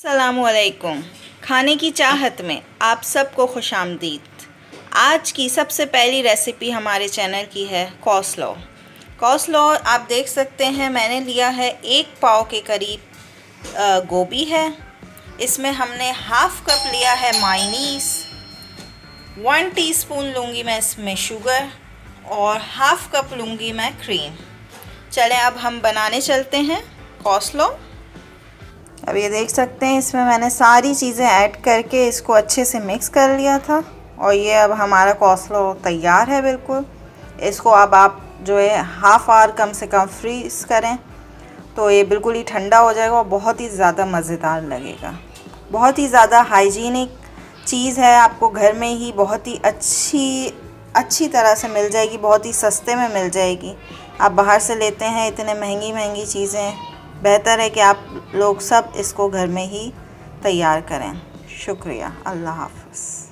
अस्सलामुअलैकुम। खाने की चाहत में आप सबको खुशामदीद। आज की सबसे पहली रेसिपी हमारे चैनल की है कॉस्लॉ। कॉस्लॉ आप देख सकते हैं, मैंने लिया है 1 पाव के करीब गोभी है। इसमें हमने हाफ़ कप लिया है मायोनीज़, 1 टीस्पून लूँगी मैं इसमें शुगर और हाफ़ कप लूँगी मैं क्रीम। चलें अब हम बनाने चलते हैं कॉस्लॉ। अब ये देख सकते हैं, इसमें मैंने सारी चीज़ें ऐड करके इसको अच्छे से मिक्स कर लिया था और ये अब हमारा कॉस्लॉ तैयार है बिल्कुल। इसको अब आप जो है हाफ़ आवर कम से कम फ्रीज़ करें तो ये बिल्कुल ही ठंडा हो जाएगा और बहुत ही ज़्यादा मज़ेदार लगेगा। बहुत ही ज़्यादा हाइजीनिक चीज़ है, आपको घर में ही बहुत ही अच्छी तरह से मिल जाएगी, बहुत ही सस्ते में मिल जाएगी। आप बाहर से लेते हैं इतने महंगी चीज़ें, बेहतर है कि आप लोग सब इसको घर में ही तैयार करें। शुक्रिया, अल्लाह हाफ़िज़।